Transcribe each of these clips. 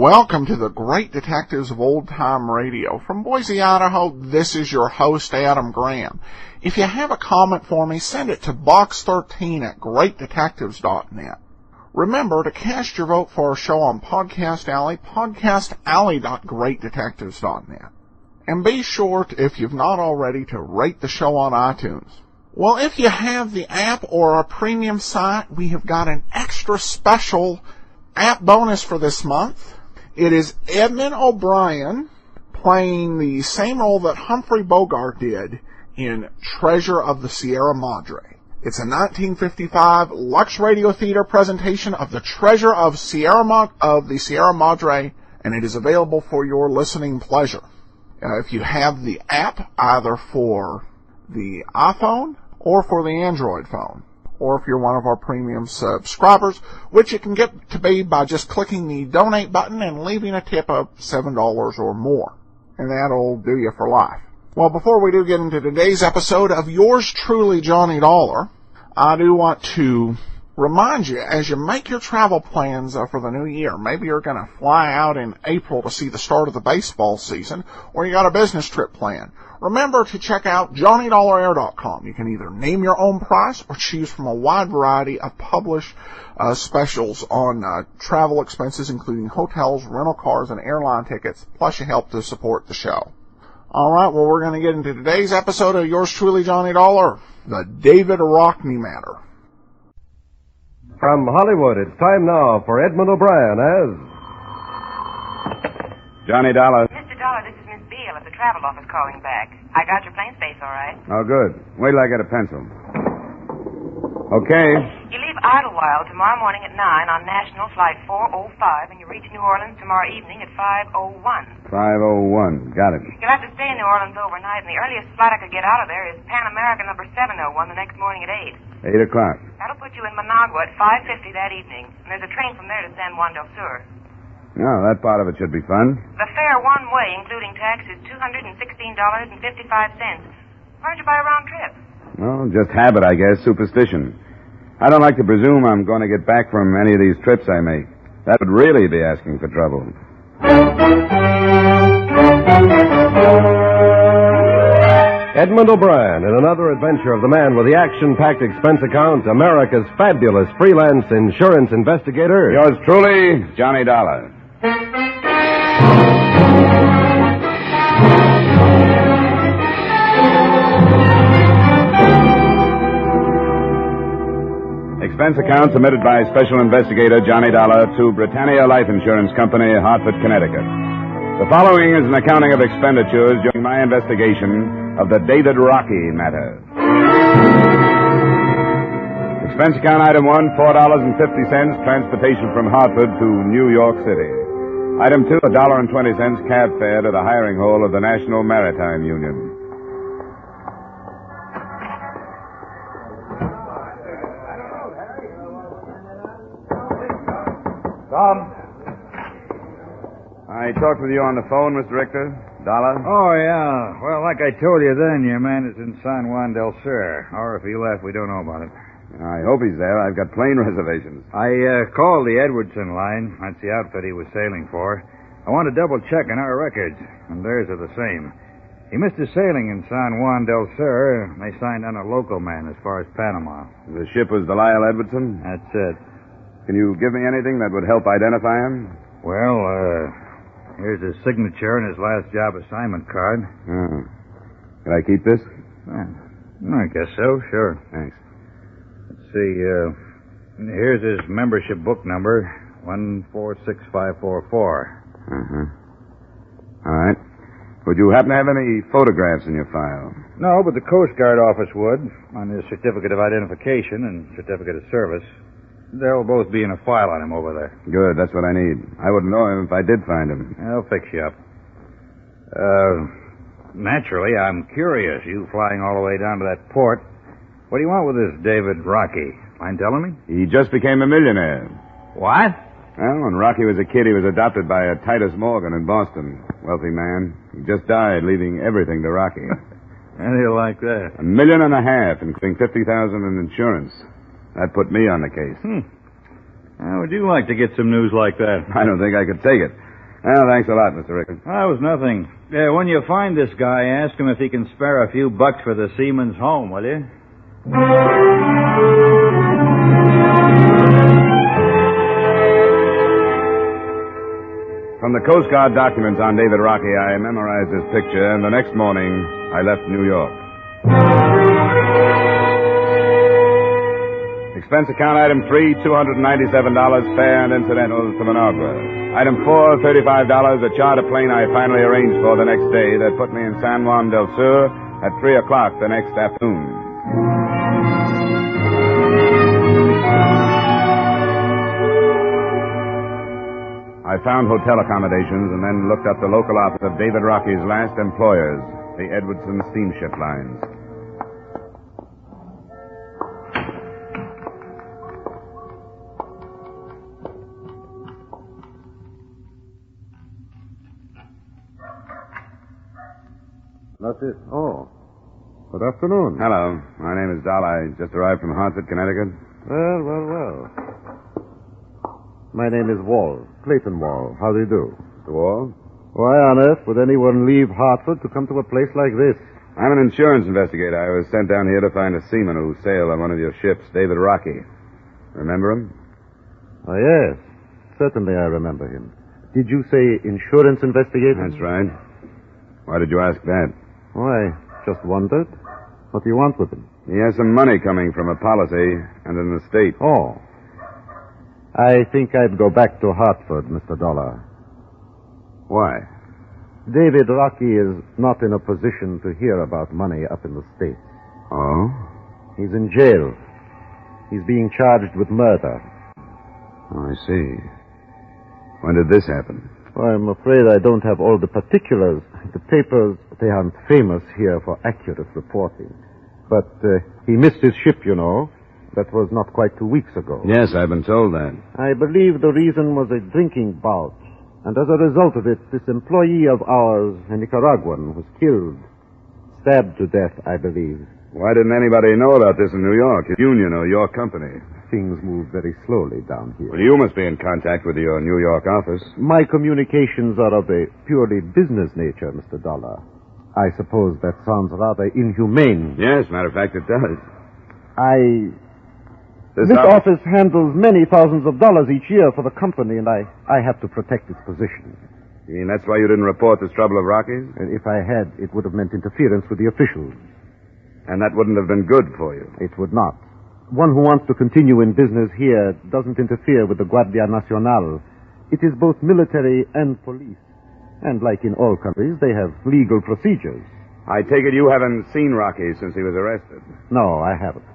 Welcome to the Great Detectives of Old Time Radio. From Boise, Idaho, this is your host, Adam Graham. If you have a comment for me, send it to box13@greatdetectives.net. Remember to cast your vote for our show on Podcast Alley, podcastalley.greatdetectives.net. And be sure, if you've not already, to rate the show on iTunes. Well, if you have the app or our premium site, we have got an extra special app bonus for this month. It is Edmund O'Brien playing the same role that Humphrey Bogart did in Treasure of the Sierra Madre. It's a 1955 Lux Radio Theater presentation of the Treasure of the Sierra Madre, and it is available for your listening pleasure. If you have the app, either for the iPhone or for the Android phone, or if you're one of our premium subscribers, which you can get to be by just clicking the donate button and leaving a tip of $7 or more. And that'll do you for life. Well, before we do get into today's episode of yours truly, Johnny Dollar, I do want to remind you, as you make your travel plans for the new year, maybe you're going to fly out in April to see the start of the baseball season, or you got a business trip planned. Remember to check out JohnnyDollarAir.com. You can either name your own price or choose from a wide variety of published specials on travel expenses, including hotels, rental cars, and airline tickets, plus you help to support the show. All right, well, we're going to get into today's episode of yours truly, Johnny Dollar, the David Rockey matter. From Hollywood, it's time now for Edmund O'Brien as... Johnny Dollar. Mr. Dollar, this is Miss Beale at the travel office calling back. I got your plane space all right. Oh, good. Wait till I get a pencil. Okay. You leave Idlewild tomorrow morning at 9 on National Flight 405, and you reach New Orleans tomorrow evening at 5:01. 5:01. Got it. You'll have to stay in New Orleans overnight, and the earliest flight I could get out of there is Pan American number 701 the next morning at 8. 8 o'clock. That'll put you in Managua at 5:50 that evening, and there's a train from there to San Juan del Sur. Oh, that part of it should be fun. The fare one way, including tax, is $216.55. Why'd you buy a round trip? Well, just habit, I guess, superstition. I don't like to presume I'm going to get back from any of these trips I make. That would really be asking for trouble. Edmund O'Brien in another adventure of the man with the action-packed expense account, America's fabulous freelance insurance investigator. Yours truly, Johnny Dollar. Expense account submitted by Special Investigator Johnny Dollar to Britannia Life Insurance Company, Hartford, Connecticut. The following is an accounting of expenditures during my investigation of the David Rockey matter. Expense account item 1, $4.50, transportation from Hartford to New York City. Item 2, $1.20 cab fare to the hiring hall of the National Maritime Union. Tom? I talked with you on the phone, Mr. Richter. Dollar? Oh, yeah. Well, like I told you then, your man is in San Juan del Sur. Or if he left, we don't know about it. I hope he's there. I've got plane reservations. I called the Edwardson line. That's the outfit he was sailing for. I want to double-check on our records, and theirs are the same. He missed his sailing in San Juan del Sur. They signed on a local man as far as Panama. The ship was the Lyle Edwardson? That's it. Can you give me anything that would help identify him? Well, here's his signature and his last job assignment card. Oh. Can I keep this? I guess so, sure. Thanks. Let's see, here's his membership book number, 146544. All right. Would you happen to have any photographs in your file? No, but the Coast Guard office would, on his certificate of identification and certificate of service. They'll both be in a file on him over there. Good, that's what I need. I wouldn't know him if I did find him. I'll fix you up. Naturally, I'm curious, you flying all the way down to that port. What do you want with this David Rockey? Mind telling me? He just became a millionaire. What? Well, when Rocky was a kid, he was adopted by a Titus Morgan in Boston. Wealthy man. He just died, leaving everything to Rocky. How do you like that? $1.5 million, including $50,000 in insurance. That put me on the case. How would you like to get some news like that? I don't think I could take it. Well, thanks a lot, Mr. Rickard. That was nothing. When you find this guy, ask him if he can spare a few bucks for the seaman's home, will you? From the Coast Guard documents on David Rockey, I memorized his picture, and the next morning, I left New York. Expense account item 3, $297, fare and incidentals to Managua. Item 4, $35, a charter plane I finally arranged for the next day that put me in San Juan del Sur at 3 o'clock the next afternoon. I found hotel accommodations and then looked up the local office of David Rockey's last employers, the Edwardson Steamship Lines. That's it. Oh. Good afternoon. Hello. My name is Dahl. I just arrived from Hartford, Connecticut. Well. My name is Wall. Clayton Wall. How do you do? The Wall? Why on earth would anyone leave Hartford to come to a place like this? I'm an insurance investigator. I was sent down here to find a seaman who sailed on one of your ships, David Rockey. Remember him? Oh, yes. Certainly I remember him. Did you say insurance investigator? That's right. Why did you ask that? Oh, I just wondered. What do you want with him? He has some money coming from a policy and an estate. Oh. I think I'd go back to Hartford, Mr. Dollar. Why? David Rockey is not in a position to hear about money up in the States. Oh? He's in jail. He's being charged with murder. Oh, I see. When did this happen? Well, I'm afraid I don't have all the particulars. The papers, they aren't famous here for accurate reporting. But he missed his ship, you know. That was not quite 2 weeks ago. Yes, I've been told that. I believe the reason was a drinking bout. And as a result of it, this employee of ours, a Nicaraguan, was killed. Stabbed to death, I believe. Why didn't anybody know about this in New York? Your union or your company? Things move very slowly down here. Well, you must be in contact with your New York office. My communications are of a purely business nature, Mr. Dollar. I suppose that sounds rather inhumane. Yes, matter of fact, it does. This office handles many thousands of dollars each year for the company, and I have to protect its position. You mean that's why you didn't report this trouble of Rocky's? And if I had, it would have meant interference with the officials. And that wouldn't have been good for you. It would not. One who wants to continue in business here doesn't interfere with the Guardia Nacional. It is both military and police. And like in all countries, they have legal procedures. I take it you haven't seen Rockey since he was arrested. No, I haven't.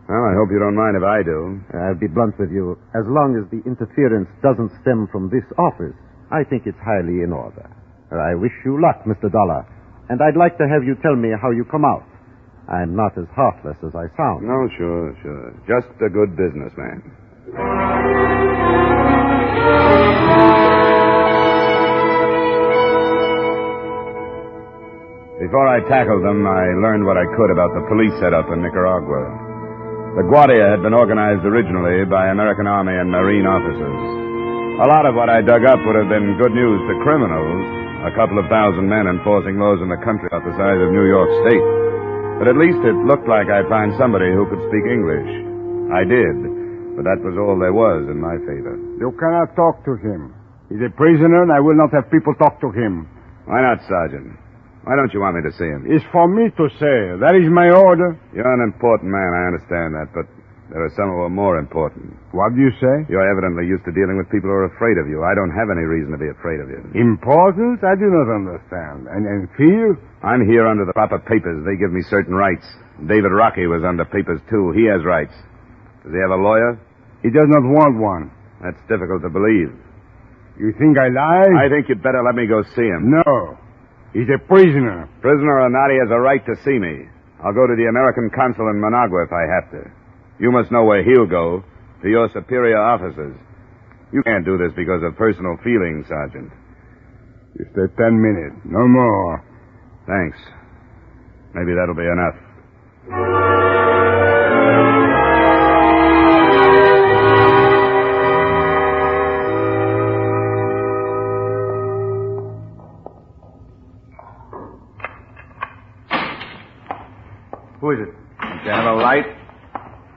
Well, I hope you don't mind if I do. I'll be blunt with you. As long as the interference doesn't stem from this office, I think it's highly in order. I wish you luck, Mr. Dollar. And I'd like to have you tell me how you come out. I'm not as heartless as I sound. No, sure. Just a good businessman. Before I tackled them, I learned what I could about the police setup in Nicaragua. The Guardia had been organized originally by American Army and Marine officers. A lot of what I dug up would have been good news to criminals, a couple of thousand men enforcing laws in the country about the size of New York State. But at least it looked like I'd find somebody who could speak English. I did, but that was all there was in my favor. You cannot talk to him. He's a prisoner, and I will not have people talk to him. Why not, Sergeant? Why don't you want me to see him? It's for me to say. That is my order. You're an important man, I understand that, but there are some who are more important. What do you say? You're evidently used to dealing with people who are afraid of you. I don't have any reason to be afraid of you. Important? I do not understand. And fear? I'm here under the proper papers. They give me certain rights. David Rockey was under papers, too. He has rights. Does he have a lawyer? He does not want one. That's difficult to believe. You think I lie? I think you'd better let me go see him. No. He's a prisoner. Prisoner or not, he has a right to see me. I'll go to the American consul in Managua if I have to. You must know where he'll go, to your superior officers. You can't do this because of personal feelings, Sergeant. You stay 10 minutes, no more. Thanks. Maybe that'll be enough. Who is it? Don't you have a light?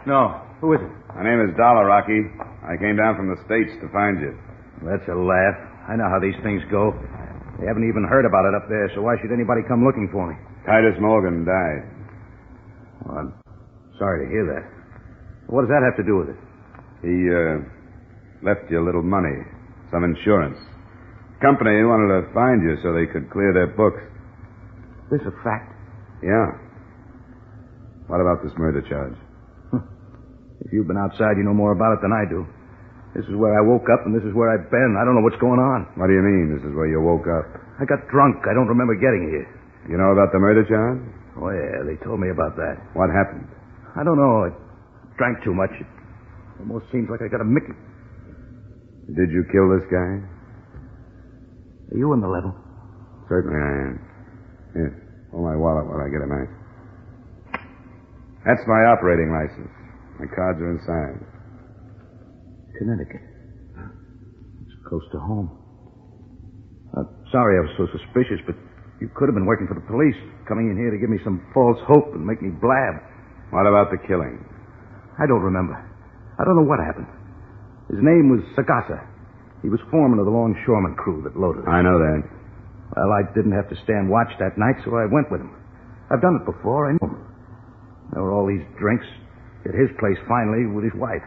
No. Who is it? My name is Dollar, Rocky. I came down from the States to find you. That's a laugh. I know how these things go. They haven't even heard about it up there, so why should anybody come looking for me? Titus Morgan died. Well, I'm sorry to hear that. What does that have to do with it? He, left you a little money. Some insurance. The company wanted to find you so they could clear their books. This a fact? Yeah. What about this murder charge? If you've been outside, you know more about it than I do. This is where I woke up, and this is where I've been. I don't know what's going on. What do you mean, this is where you woke up? I got drunk. I don't remember getting here. You know about the murder charge? Oh, yeah, they told me about that. What happened? I don't know. I drank too much. It almost seems like I got a Mickey. Did you kill this guy? Are you on the level? Certainly I am. Here, hold my wallet while I get a match. That's my operating license. My cards are inside. Connecticut. It's close to home. Sorry I was so suspicious, but you could have been working for the police, coming in here to give me some false hope and make me blab. What about the killing? I don't remember. I don't know what happened. His name was Sagasa. He was foreman of the longshoreman crew that loaded us. I know that. Well, I didn't have to stand watch that night, so I went with him. I've done it before, I know. There were all these drinks at his place finally with his wife.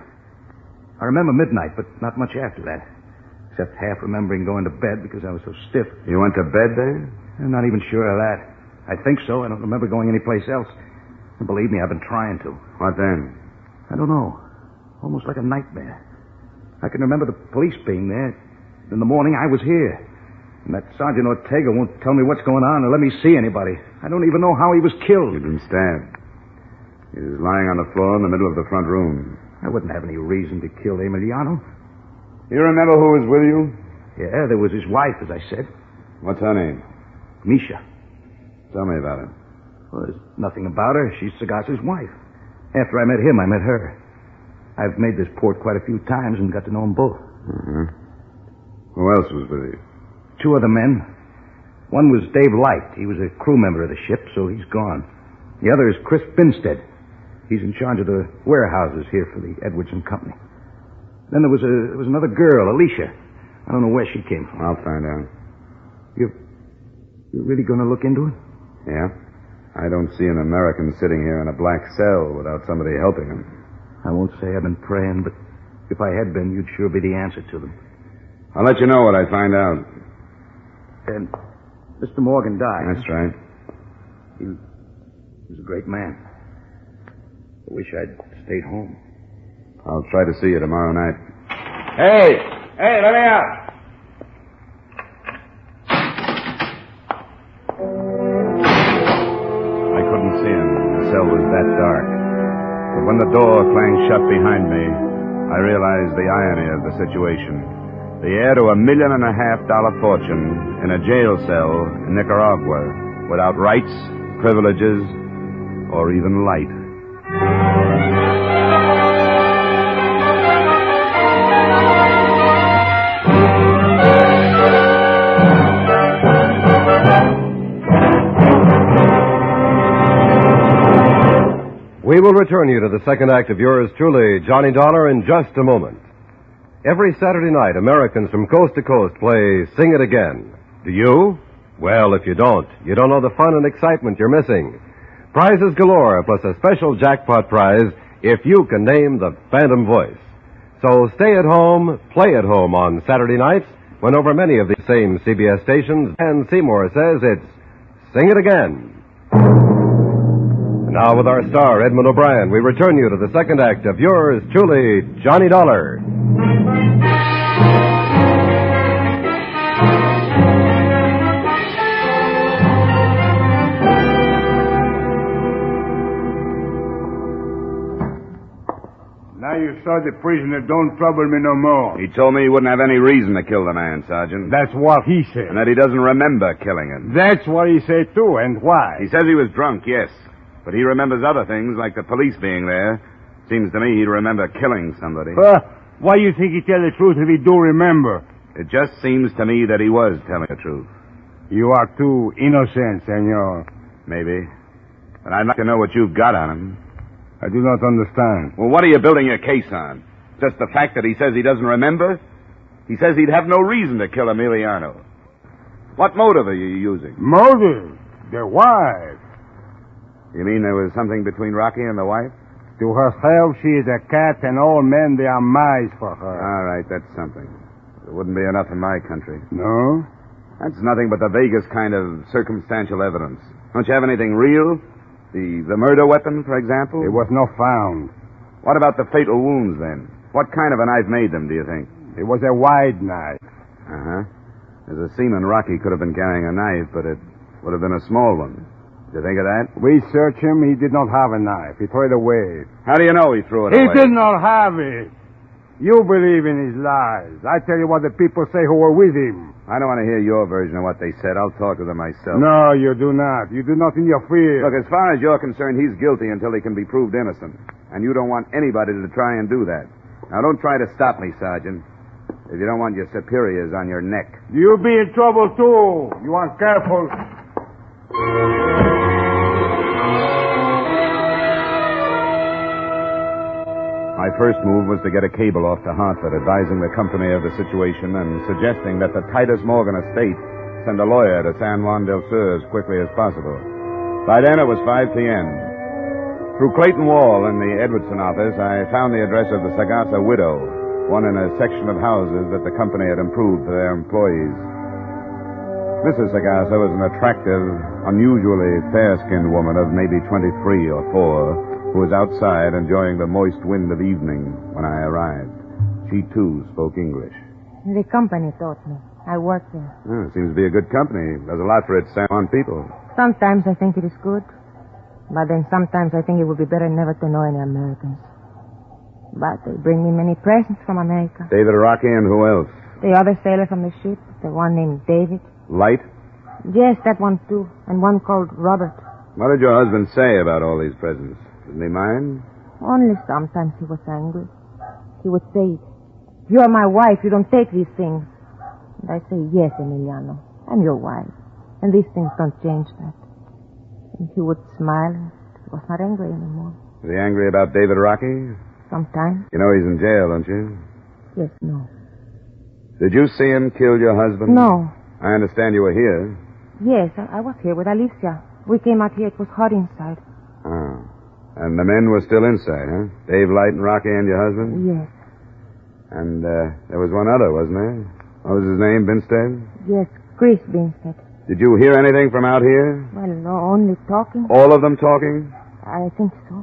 I remember midnight, but not much after that. Except half remembering going to bed because I was so stiff. You went to bed there? I'm not even sure of that. I think so. I don't remember going anyplace else. And believe me, I've been trying to. What then? I don't know. Almost like a nightmare. I can remember the police being there. In the morning, I was here. And that Sergeant Ortega won't tell me what's going on or let me see anybody. I don't even know how he was killed. He'd been stabbed. He was lying on the floor in the middle of the front room. I wouldn't have any reason to kill Emiliano. You remember who was with you? Yeah, there was his wife, as I said. What's her name? Misha. Tell me about it. Well, there's nothing about her. She's Sagasa's wife. After I met him, I met her. I've made this port quite a few times and got to know them both. Mm-hmm. Who else was with you? 2 other men. One was Dave Light. He was a crew member of the ship, so he's gone. The other is Chris Binstead. He's in charge of the warehouses here for the Edwards and Company. Then there was another girl, Alicia. I don't know where she came from. I'll find out. You're really going to look into it? Yeah. I don't see an American sitting here in a black cell without somebody helping him. I won't say I've been praying, but if I had been, you'd sure be the answer to them. I'll let you know what I find out. And Mr. Morgan died. That's right. He was a great man. I wish I'd stayed home. I'll try to see you tomorrow night. Hey, let me out. I couldn't see him. The cell was that dark. But when the door clanged shut behind me, I realized the irony of the situation. The heir to $1.5 million fortune in a jail cell in Nicaragua without rights, privileges, or even light. We will return you to the second act of yours truly, Johnny Dollar, in just a moment. Every Saturday night, Americans from coast to coast play Sing It Again. Do you? Well, if you don't know the fun and excitement you're missing. Prizes galore, plus a special jackpot prize if you can name the Phantom Voice. So stay at home, play at home on Saturday nights, when over many of the same CBS stations, and Seymour says it's Sing It Again. Now, with our star, Edmund O'Brien, we return you to the second act of yours truly, Johnny Dollar. Now you saw the prisoner, don't trouble me no more. He told me he wouldn't have any reason to kill the man, Sergeant. That's what he said. And that he doesn't remember killing him. That's what he said, too, and why? He says he was drunk, yes. But he remembers other things, like the police being there. Seems to me he'd remember killing somebody. Why you think he tell the truth if he do remember? It just seems to me that he was telling the truth. You are too innocent, senor. Maybe. But I'd like to know what you've got on him. I do not understand. Well, what are you building your case on? Just the fact that he says he doesn't remember? He says he'd have no reason to kill Emiliano. What motive are you using? Motive? The wife. You mean there was something between Rocky and the wife? To herself, she is a cat, and all men, they are mice for her. All right, that's something. It wouldn't be enough in my country. No? That's nothing but the vaguest kind of circumstantial evidence. Don't you have anything real? The murder weapon, for example? It was not found. What about the fatal wounds, then? What kind of a knife made them, do you think? It was a wide knife. Uh-huh. As a seaman, Rocky could have been carrying a knife, but it would have been a small one. Did you think of that? We searched him. He did not have a knife. He threw it away. How do you know he threw it He away? did not have it. You believe in his lies. I tell you what the people say who were with him. I don't want to hear your version of what they said. I'll talk to them myself. No, you do not. You do not interfere. Look, as far as you're concerned, he's guilty until he can be proved innocent. And you don't want anybody to try and do that. Now, don't try to stop me, Sergeant. If you don't want your superiors on your neck. You'll be in trouble, too. You are careful. My first move was to get a cable off to Hartford advising the company of the situation and suggesting that the Titus Morgan estate send a lawyer to San Juan del Sur as quickly as possible. By then, it was 5 p.m. Through Clayton Wall in the Edwardson office, I found the address of the Sagasa widow, one in a section of houses that the company had improved for their employees. Mrs. Sagasa was an attractive, unusually fair-skinned woman of maybe 23 or 4, who was outside enjoying the moist wind of evening when I arrived. She, too, spoke English. The company taught me. I work there. Oh, it seems to be a good company. Does a lot for its San Juan people. Sometimes I think it is good, but then sometimes I think it would be better never to know any Americans. But they bring me many presents from America. David Rockey and who else? The other sailor from the ship, the one named David. Light? Yes, that one too, and one called Robert. What did your husband say about all these presents? Didn't he mind? Only sometimes he was angry. He would say, "You are my wife, you don't take these things." And I say, "Yes, Emiliano, I'm your wife, and these things don't change that." And he would smile, and he was not angry anymore. Was he angry about David Rockey? Sometimes. You know he's in jail, don't you? Yes, no. Did you see him kill your husband? No. I understand you were here. Yes, I was here with Alicia. We came out here. It was hot inside. Oh. And the men were still inside, huh? Dave Light and Rocky and your husband? Yes. And there was one other, wasn't there? What was his name, Binstead? Yes, Chris Binstead. Did you hear anything from out here? Well, no, only talking. All of them talking? I think so.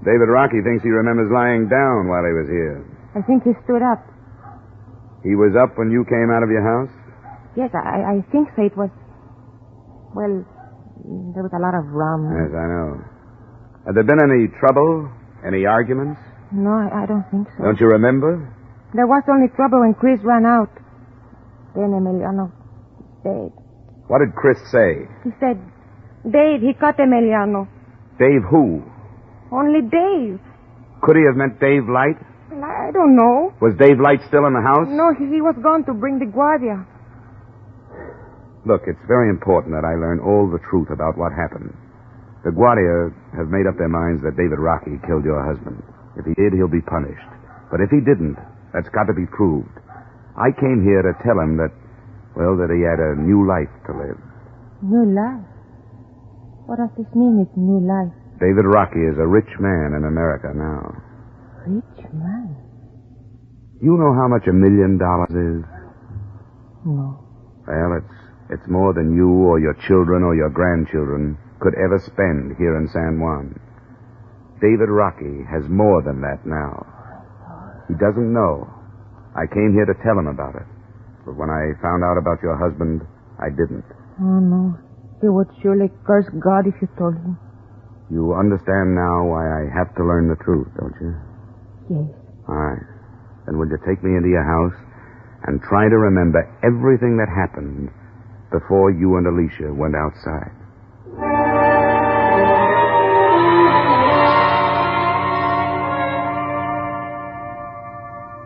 David Rocky thinks he remembers lying down while he was here. I think he stood up. He was up when you came out of your house? Yes, I think so. It was... Well, there was a lot of rum. Yes, I know. Had there been any trouble? Any arguments? No, I don't think so. Don't you remember? There was only trouble when Chris ran out. Then Emiliano stayed. What did Chris say? He said, "Dave, he cut Emiliano." Dave who? Only Dave. Could he have meant Dave Light? Well, I don't know. Was Dave Light still in the house? No, he was gone to bring the guardia. Look, it's very important that I learn all the truth about what happened. The Guardia have made up their minds that David Rocky killed your husband. If he did, he'll be punished. But if he didn't, that's got to be proved. I came here to tell him that, well, that he had a new life to live. New life? What does this mean, it's new life? David Rocky is a rich man in America now. Rich man? You know how much $1 million is? No. Well, it's more than you or your children or your grandchildren could ever spend here in San Juan. David Rocky has more than that now. He doesn't know. I came here to tell him about it. But when I found out about your husband, I didn't. Oh, no. He would surely curse God if you told him. You understand now why I have to learn the truth, don't you? Yes. All right. Then will you take me into your house and try to remember everything that happened before you and Alicia went outside?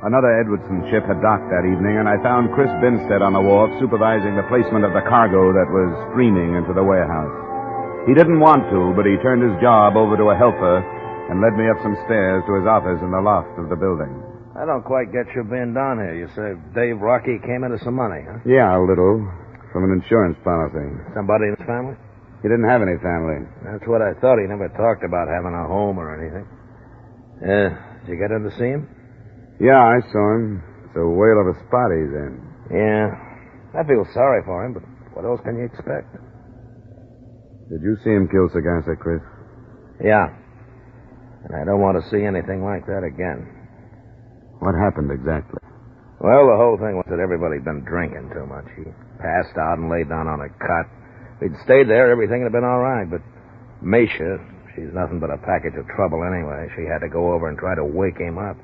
Another Edwardson ship had docked that evening, and I found Chris Binstead on the wharf supervising the placement of the cargo that was streaming into the warehouse. He didn't want to, but he turned his job over to a helper and led me up some stairs to his office in the loft of the building. I don't quite get you being down here. You say Dave Rockey came into some money, huh? Yeah, a little. From an insurance policy. Somebody in his family? He didn't have any family. That's what I thought. He never talked about having a home or anything. Did you get in to see him? Yeah, I saw him. It's a whale of a spot he's in. Yeah. I feel sorry for him, but what else can you expect? Did you see him kill Sagasa, Chris? Yeah. And I don't want to see anything like that again. What happened exactly? Well, the whole thing was that everybody'd been drinking too much. He passed out and laid down on a cot. If he'd stayed there, everything would have been all right. But Misha, she's nothing but a package of trouble anyway. She had to go over and try to wake him up.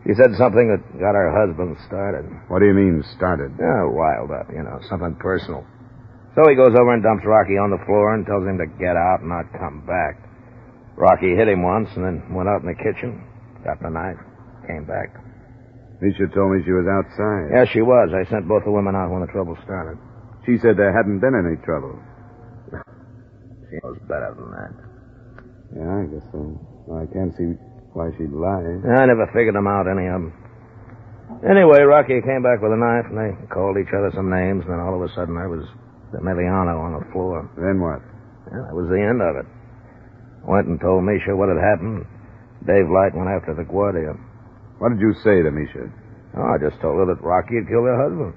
She said something that got her husband started. What do you mean, started? Yeah, riled up, something personal. So he goes over and dumps Rocky on the floor and tells him to get out and not come back. Rocky hit him once and then went out in the kitchen, got the knife, came back. Misha told me she was outside. Yeah, she was. I sent both the women out when the trouble started. She said there hadn't been any trouble. She knows better than that. Yeah, I guess so. Well, I can't see why she'd lie. I never figured them out, any of them. Anyway, Rocky came back with a knife, and they called each other some names, and then all of a sudden there was Emiliano on the floor. Then what? Yeah, that was the end of it. Went and told Misha what had happened. Dave Light went after the Guardia. What did you say to Misha? Oh, I just told her that Rocky had killed her husband.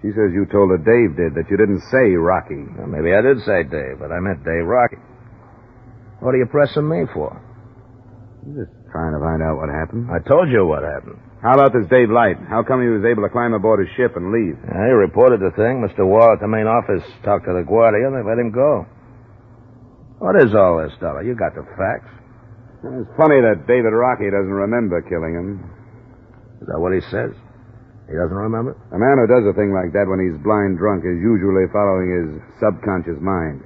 She says you told her Dave did, that you didn't say Rocky. Well, maybe I did say Dave, but I meant Dave Rocky. What are you pressing me for? I'm just trying to find out what happened. I told you what happened. How about this Dave Light? How come he was able to climb aboard his ship and leave? He reported the thing. Mr. Wall at the main office talked to the Guardia, and they let him go. What is all this, Dollar? You got the facts. It's funny that David Rockey doesn't remember killing him. Is that what he says? He doesn't remember? A man who does a thing like that when he's blind drunk is usually following his subconscious mind.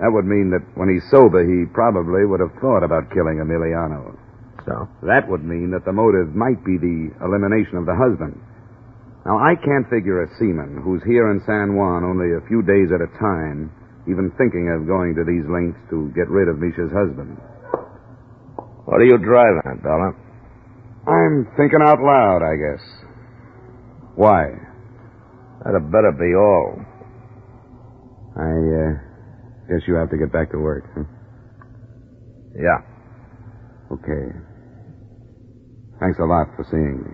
That would mean that when he's sober, he probably would have thought about killing Emiliano. So? That would mean that the motive might be the elimination of the husband. Now, I can't figure a seaman who's here in San Juan only a few days at a time even thinking of going to these lengths to get rid of Misha's husband. What are you driving at, Dollar? I'm thinking out loud, I guess. Why? That'd better be all. I guess you have to get back to work, huh? Yeah. Okay. Thanks a lot for seeing me.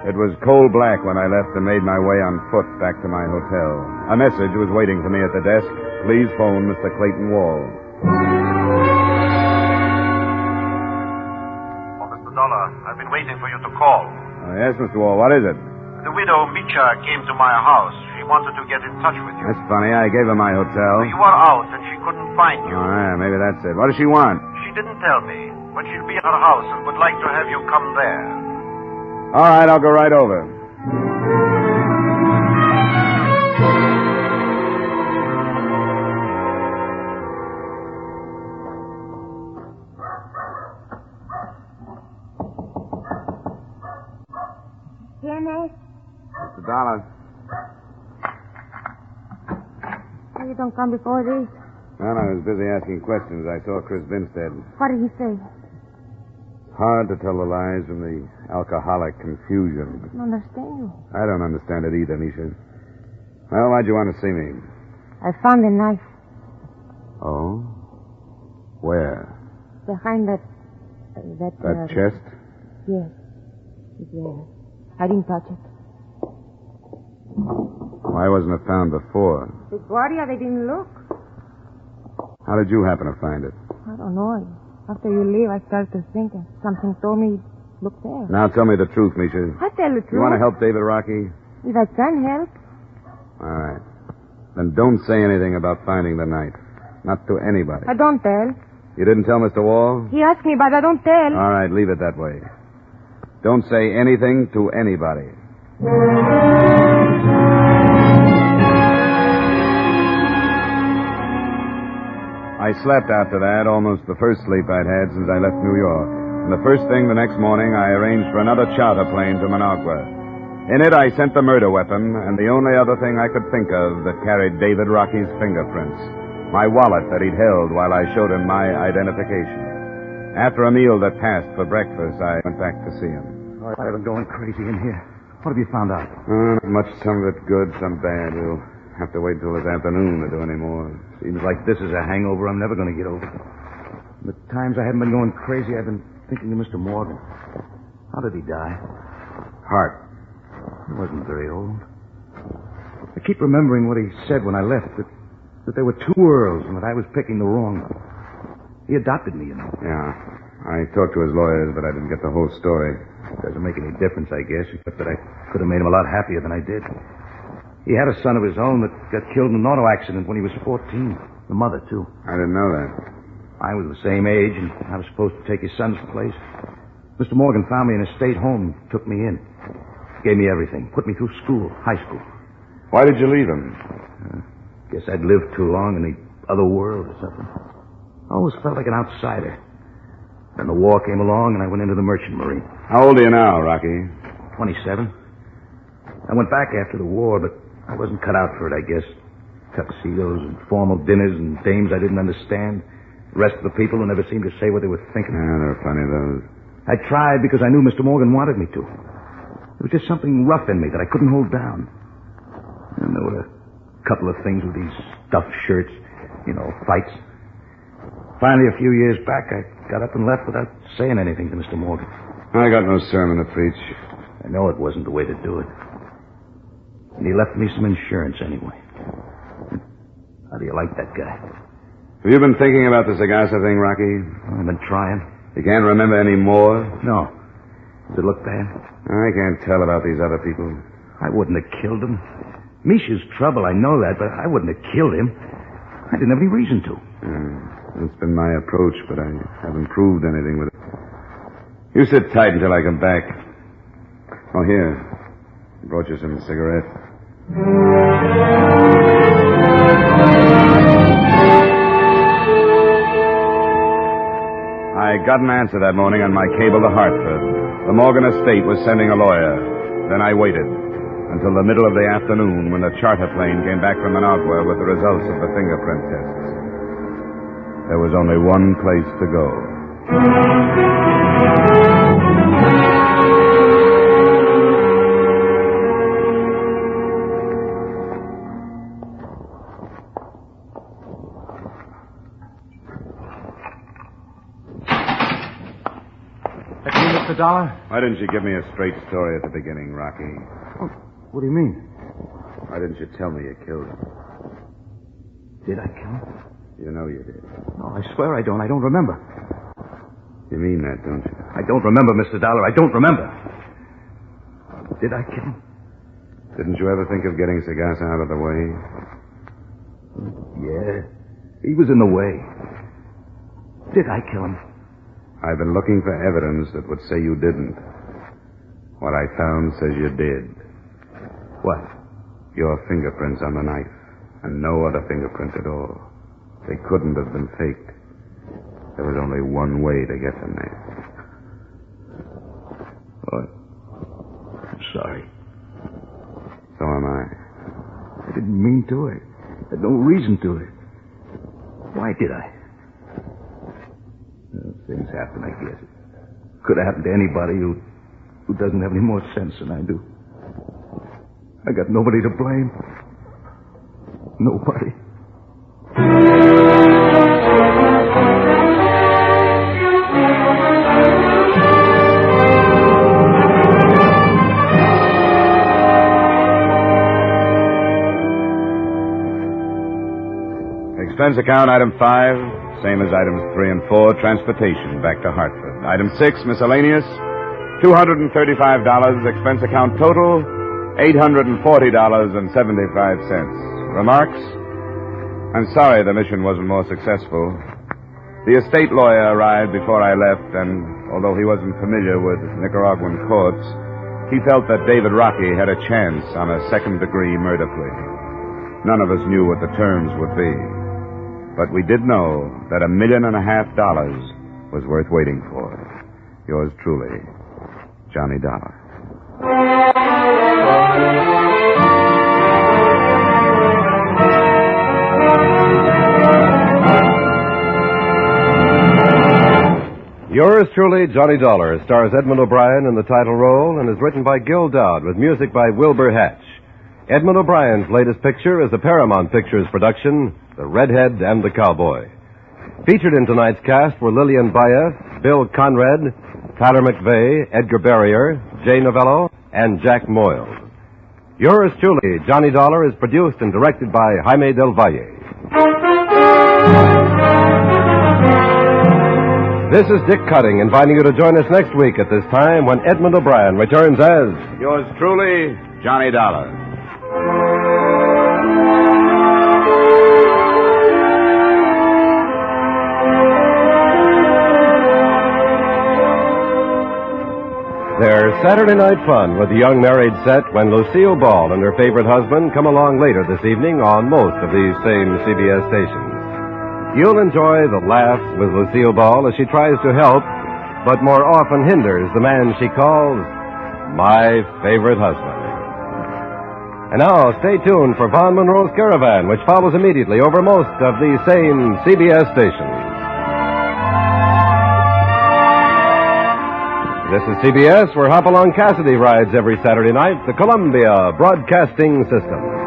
It was coal black when I left and made my way on foot back to my hotel. A message was waiting for me at the desk. Please phone Mr. Clayton Wall. Oh, Mr. Dollar, I've been waiting for you to call. Yes, Mr. Wall, what is it? The widow, Micha, came to my house. She wanted to get in touch with you. That's funny. I gave her my hotel. You were out and she couldn't find you. Oh, yeah, maybe that's it. What does she want? She didn't tell me, but she'll be at her house and would like to have you come there. All right, I'll go right over. Mr. Dollar. Why you don't come before this? Well, I was busy asking questions. I saw Chris Vinstead. What did he say? Hard to tell the lies from the alcoholic confusion. I don't understand you. I don't understand it either, Misha. Well, why'd you want to see me? I found the knife. Oh? Where? Behind that chest? Yes. It's there. I didn't touch it. Why wasn't it found before? The Guardia, they didn't look. How did you happen to find it? I don't know. After you leave, I started to think, and something told me, look there. Now tell me the truth, Misha. I tell the truth. You want to help David Rockey? If I can help. All right. Then don't say anything about finding the knife. Not to anybody. I don't tell. You didn't tell Mr. Wall? He asked me, but I don't tell. All right, leave it that way. Don't say anything to anybody. I slept after that, almost the first sleep I'd had since I left New York. And the first thing the next morning, I arranged for another charter plane to Managua. In it, I sent the murder weapon and the only other thing I could think of that carried David Rockey's fingerprints, my wallet that he'd held while I showed him my identification. After a meal that passed for breakfast, I went back to see him. I've been going crazy in here. What have you found out? Not much, some of it good, some bad. We'll have to wait till this afternoon to do any more. Seems like this is a hangover I'm never going to get over. The times I haven't been going crazy, I've been thinking of Mr. Morgan. How did he die? Heart. He wasn't very old. I keep remembering what he said when I left, that there were two Earls and that I was picking the wrong one. He adopted me, you know. Yeah. I talked to his lawyers, but I didn't get the whole story. It doesn't make any difference, I guess, except that I could have made him a lot happier than I did. He had a son of his own that got killed in an auto accident when he was 14. The mother, too. I didn't know that. I was the same age, and I was supposed to take his son's place. Mr. Morgan found me in a state home and took me in. Gave me everything. Put me through school, high school. Why did you leave him? Guess I'd lived too long in the other world or something. I always felt like an outsider. Then the war came along, and I went into the merchant marine. How old are you now, Rocky? 27. I went back after the war, but I wasn't cut out for it, I guess. Tuxedos and formal dinners and dames I didn't understand. The rest of the people who never seemed to say what they were thinking. Yeah, there were plenty of those. I tried because I knew Mr. Morgan wanted me to. There was just something rough in me that I couldn't hold down. And there were a couple of things with these stuffed shirts, fights. Finally, a few years back, I got up and left without saying anything to Mr. Morgan. I got no sermon to preach. I know it wasn't the way to do it. And he left me some insurance anyway. How do you like that guy? Have you been thinking about the Sagasa thing, Rocky? I've been trying. You can't remember any more? No. Does it look bad? I can't tell about these other people. I wouldn't have killed him. Misha's trouble, I know that, but I wouldn't have killed him. I didn't have any reason to. That's been my approach, but I haven't proved anything with it. You sit tight until I come back. Oh, here. I brought you some cigarettes. I got an answer that morning on my cable to Hartford. The Morgan estate was sending a lawyer. Then I waited until the middle of the afternoon when the charter plane came back from Managua with the results of the fingerprint tests. There was only one place to go. Mr. Dollar? Why didn't you give me a straight story at the beginning, Rocky? Oh, what do you mean? Why didn't you tell me you killed him? Did I kill him? You know you did. No, I swear I don't. I don't remember. You mean that, don't you? I don't remember, Mr. Dollar. I don't remember. Did I kill him? Didn't you ever think of getting Sagasa out of the way? Yeah. He was in the way. Did I kill him? I've been looking for evidence that would say you didn't. What I found says you did. What? Your fingerprints on the knife, and no other fingerprint at all. They couldn't have been faked. There was only one way to get them there. What? I'm sorry. So am I. I didn't mean to. I had no reason to. Why did I? Well, things happen, I guess. It could have happened to anybody who doesn't have any more sense than I do. I got nobody to blame. Nobody. Expense account, item 5, same as items 3 and 4, transportation back to Hartford. Item 6, miscellaneous, $235. Expense account total, $840.75. Remarks? I'm sorry the mission wasn't more successful. The estate lawyer arrived before I left, and although he wasn't familiar with Nicaraguan courts, he felt that David Rockey had a chance on a second-degree murder plea. None of us knew what the terms would be. But we did know that $1.5 million was worth waiting for. Yours truly, Johnny Dollar. Yours truly, Johnny Dollar, stars Edmund O'Brien in the title role and is written by Gil Dowd with music by Wilbur Hatch. Edmund O'Brien's latest picture is a Paramount Pictures production, The Redhead and the Cowboy. Featured in tonight's cast were Lillian Baeff, Bill Conrad, Tyler McVeigh, Edgar Barrier, Jay Novello, and Jack Moyles. Yours truly, Johnny Dollar, is produced and directed by Jaime Del Valle. This is Dick Cutting, inviting you to join us next week at this time when Edmund O'Brien returns as... Yours truly, Johnny Dollar. There's Saturday night fun with the young married set when Lucille Ball and her favorite husband come along later this evening on most of these same CBS stations. You'll enjoy the laughs with Lucille Ball as she tries to help, but more often hinders the man she calls my favorite husband. And now, stay tuned for Von Monroe's Caravan, which follows immediately over most of these same CBS stations. This is CBS, where Hopalong Cassidy rides every Saturday night, the Columbia Broadcasting System.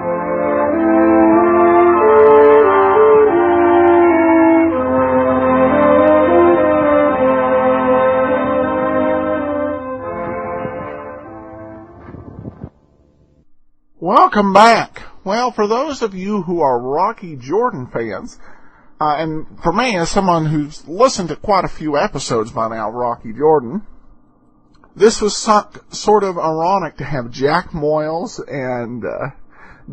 Welcome back. Well, for those of you who are Rocky Jordan fans, and for me, as someone who's listened to quite a few episodes by now of Rocky Jordan, this was sort of ironic to have Jack Moyles and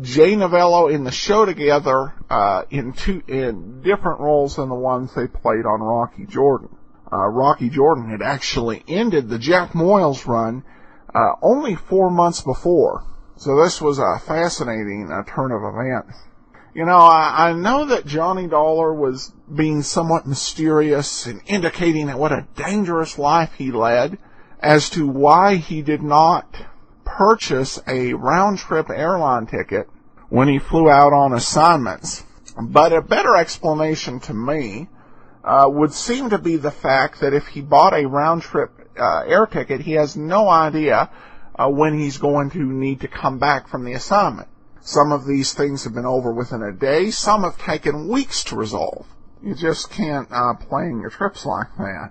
Jay Novello in the show together in different roles than the ones they played on Rocky Jordan. Rocky Jordan had actually ended the Jack Moyles run only 4 months before. So this was a fascinating turn of events. You know, I know that Johnny Dollar was being somewhat mysterious and indicating that what a dangerous life he led as to why he did not purchase a round-trip airline ticket when he flew out on assignments. But a better explanation to me would seem to be the fact that if he bought a round-trip air ticket, he has no idea when he's going to need to come back from the assignment. Some of these things have been over within a day. Some have taken weeks to resolve. You just can't plan your trips like that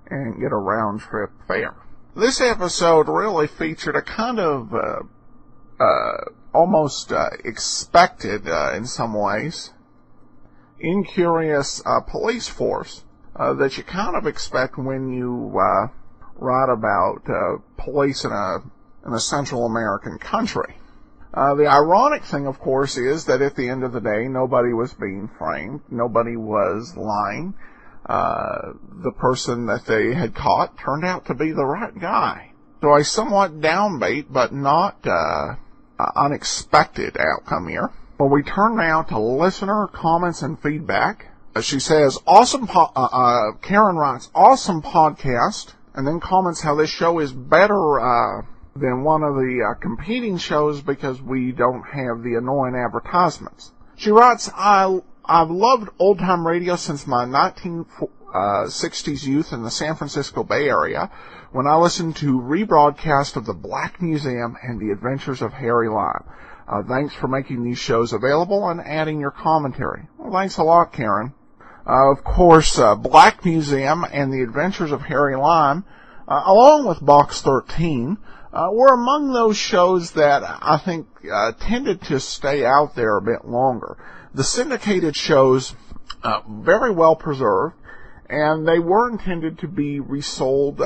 and get a round-trip fare. This episode really featured a kind of almost expected, in some ways, incurious police force that you kind of expect when you write about police in a Central American country. The ironic thing, of course, is that at the end of the day, nobody was being framed. Nobody was lying. The person that they had caught turned out to be the right guy. So a somewhat downbeat, but not unexpected outcome here. Well, we turn now to listener comments and feedback. She says, Karen writes, awesome podcast, and then comments how this show is better than one of the competing shows because we don't have the annoying advertisements. She writes, I've loved old-time radio since my 1960s youth in the San Francisco Bay Area when I listened to rebroadcast of The Black Museum and The Adventures of Harry Lime. Thanks for making these shows available and adding your commentary. Well, thanks a lot, Karen. Of course, Black Museum and The Adventures of Harry Lime, along with Box 13, were among those shows that I think tended to stay out there a bit longer. The syndicated shows, very well preserved, and they were intended to be resold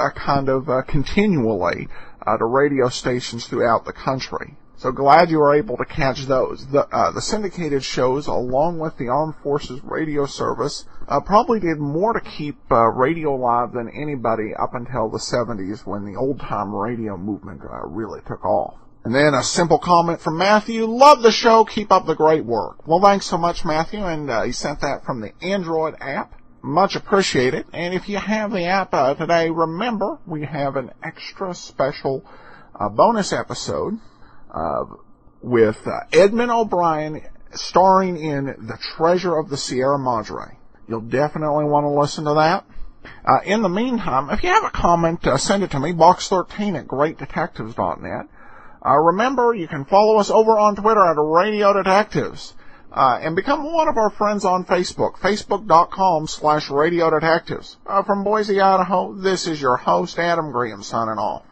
continually to radio stations throughout the country. So glad you were able to catch those. The syndicated shows, along with the Armed Forces Radio Service, probably did more to keep radio alive than anybody up until the 70s when the old-time radio movement really took off. And then a simple comment from Matthew. Love the show. Keep up the great work. Well, thanks so much, Matthew. And he sent that from the Android app. Much appreciated. And if you have the app today, remember we have an extra special bonus episode with Edmund O'Brien starring in The Treasure of the Sierra Madre. You'll definitely want to listen to that. In the meantime, if you have a comment, send it to me, box13@greatdetectives.net. Remember, you can follow us over on Twitter at Radio Detectives. And become one of our friends on Facebook, facebook.com/Radio Detectives. From Boise, Idaho, this is your host, Adam Graham, signing off.